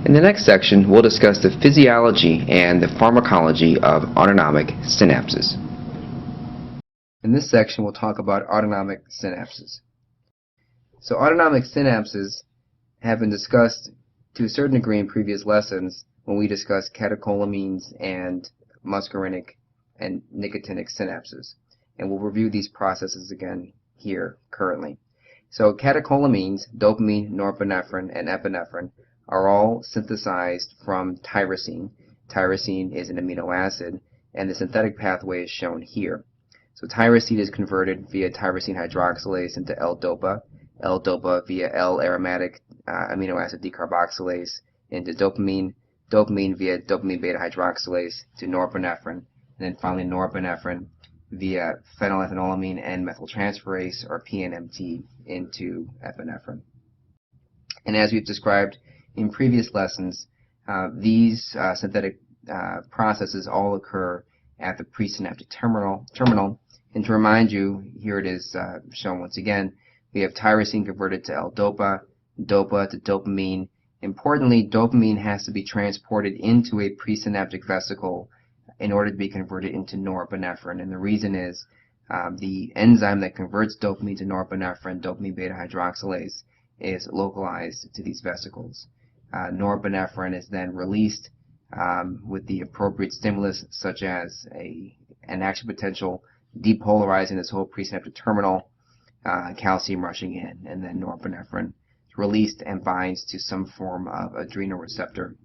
In the next section, we'll discuss the physiology and the pharmacology of autonomic synapses. In this section, we'll talk about autonomic synapses. So autonomic synapses have been discussed to a certain degree in previous lessons when we discussed catecholamines and muscarinic and nicotinic synapses. And we'll review these processes again here currently. So catecholamines, dopamine, norepinephrine, and epinephrine, are all synthesized from tyrosine. Tyrosine is an amino acid, and the synthetic pathway is shown here. So tyrosine is converted via tyrosine hydroxylase into L-DOPA, L-DOPA via L-aromatic amino acid decarboxylase into dopamine, dopamine via dopamine beta hydroxylase to norepinephrine, and then finally norepinephrine via phenylethanolamine and methyltransferase, or PNMT, into epinephrine. And as we've described in previous lessons, these synthetic processes all occur at the presynaptic terminal. And to remind you, here it is shown once again, we have tyrosine converted to L-DOPA, DOPA to dopamine. Importantly, dopamine has to be transported into a presynaptic vesicle in order to be converted into norepinephrine. And the reason is the enzyme that converts dopamine to norepinephrine, dopamine beta hydroxylase, is localized to these vesicles. Norepinephrine is then released with the appropriate stimulus, such as an action potential depolarizing this whole presynaptic terminal, calcium rushing in, and then norepinephrine is released and binds to some form of adrenal receptor.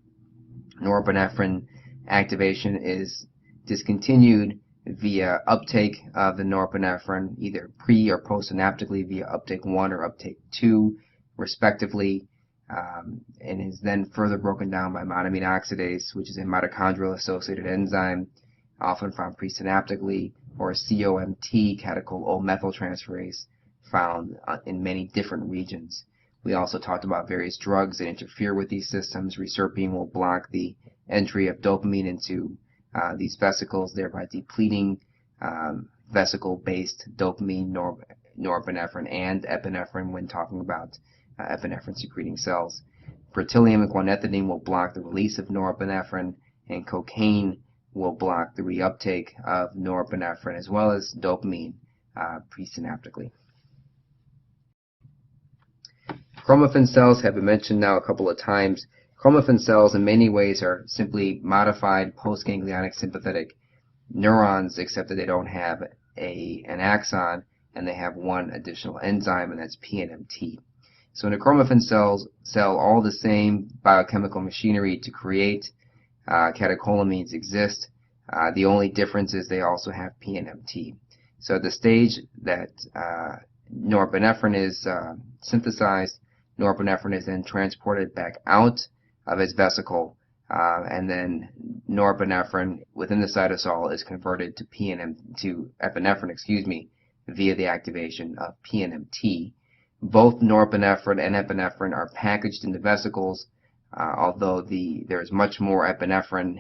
Norepinephrine activation is discontinued via uptake of the norepinephrine, either pre or postsynaptically via uptake 1 or uptake 2, respectively, and is then further broken down by monoamine oxidase, which is a mitochondrial-associated enzyme, often found presynaptically, or COMT, catechol O-methyltransferase, found in many different regions. We also talked about various drugs that interfere with these systems. Reserpine will block the entry of dopamine into these vesicles, thereby depleting vesicle-based dopamine, norepinephrine, and epinephrine when talking about epinephrine-secreting cells. Bertillum and guanethidine will block the release of norepinephrine, and cocaine will block the reuptake of norepinephrine as well as dopamine presynaptically. Chromaffin cells have been mentioned now a couple of times. Chromaffin cells in many ways are simply modified postganglionic sympathetic neurons, except that they don't have an axon, and they have one additional enzyme, and that's PNMT. So in a chromaffin cell all the same biochemical machinery to create catecholamines exist. The only difference is they also have PNMT. So at the stage that norepinephrine is synthesized, norepinephrine is then transported back out of its vesicle, and then norepinephrine within the cytosol is converted to epinephrine, via the activation of PNMT. Both norepinephrine and epinephrine are packaged in the vesicles, although there is much more epinephrine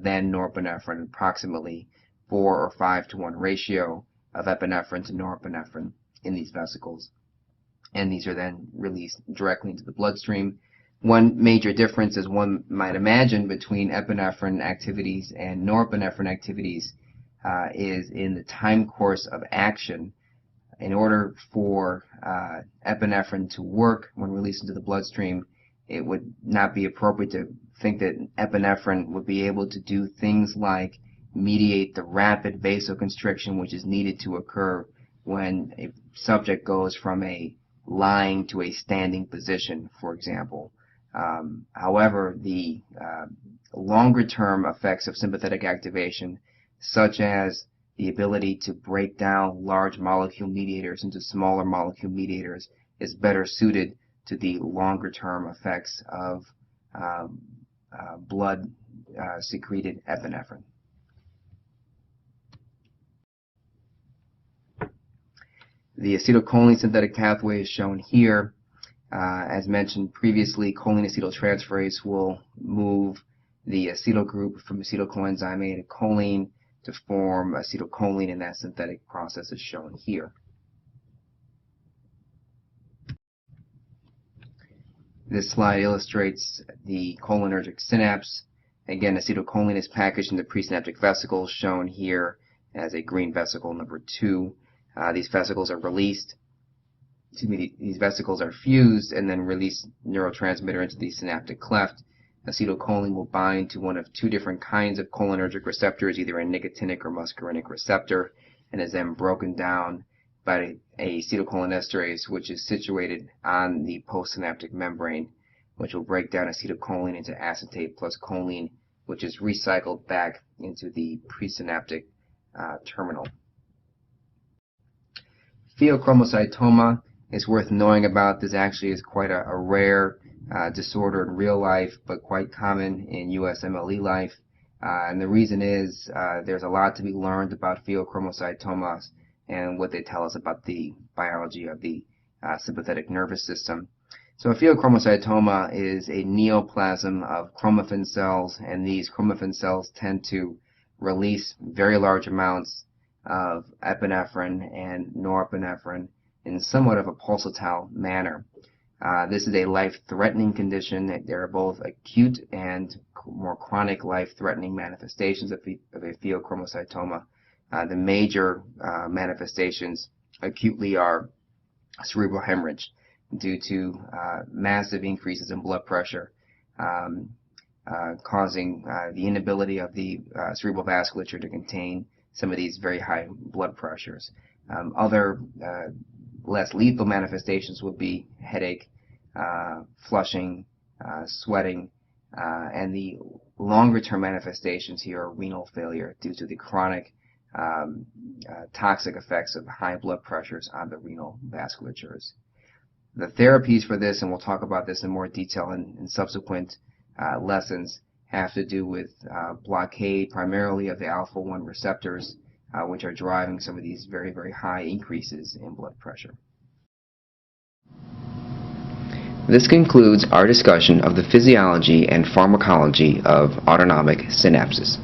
than norepinephrine, approximately 4 or 5 to 1 ratio of epinephrine to norepinephrine in these vesicles. And these are then released directly into the bloodstream. One major difference, as one might imagine, between epinephrine activities and norepinephrine activities is in the time course of action. In order for epinephrine to work when released into the bloodstream, it would not be appropriate to think that epinephrine would be able to do things like mediate the rapid vasoconstriction which is needed to occur when a subject goes from a lying to a standing position, for example. However, the longer-term effects of sympathetic activation, such as the ability to break down large molecule mediators into smaller molecule mediators, is better suited to the longer-term effects of blood-secreted epinephrine. The acetylcholine synthetic pathway is shown here. As mentioned previously, choline acetyltransferase will move the acetyl group from acetyl coenzyme A to choline to form acetylcholine, and that synthetic process is shown here. This slide illustrates the cholinergic synapse. Again, acetylcholine is packaged in the presynaptic vesicles, shown here as a green vesicle number 2. These vesicles are released. These vesicles are fused and then release neurotransmitter into the synaptic cleft. Acetylcholine will bind to one of 2 different kinds of cholinergic receptors, either a nicotinic or muscarinic receptor, and is then broken down by a acetylcholinesterase, which is situated on the postsynaptic membrane, which will break down acetylcholine into acetate plus choline, which is recycled back into the presynaptic terminal. Pheochromocytoma is worth knowing about. This actually is quite a rare disorder in real life, but quite common in USMLE life. And the reason is there's a lot to be learned about pheochromocytomas and what they tell us about the biology of the sympathetic nervous system. So a pheochromocytoma is a neoplasm of chromaffin cells, and these chromaffin cells tend to release very large amounts of epinephrine and norepinephrine in somewhat of a pulsatile manner. This is a life-threatening condition. There are both acute and more chronic life-threatening manifestations of a pheochromocytoma. The major manifestations acutely are cerebral hemorrhage due to massive increases in blood pressure, causing the inability of the cerebral vasculature to contain some of these very high blood pressures. Other less lethal manifestations would be headache, flushing, sweating, and the longer-term manifestations here are renal failure due to the chronic toxic effects of high blood pressures on the renal vasculatures. The therapies for this, and we'll talk about this in more detail in subsequent lessons, have to do with blockade primarily of the alpha-1 receptors, which are driving some of these very, very high increases in blood pressure. This concludes our discussion of the physiology and pharmacology of autonomic synapses.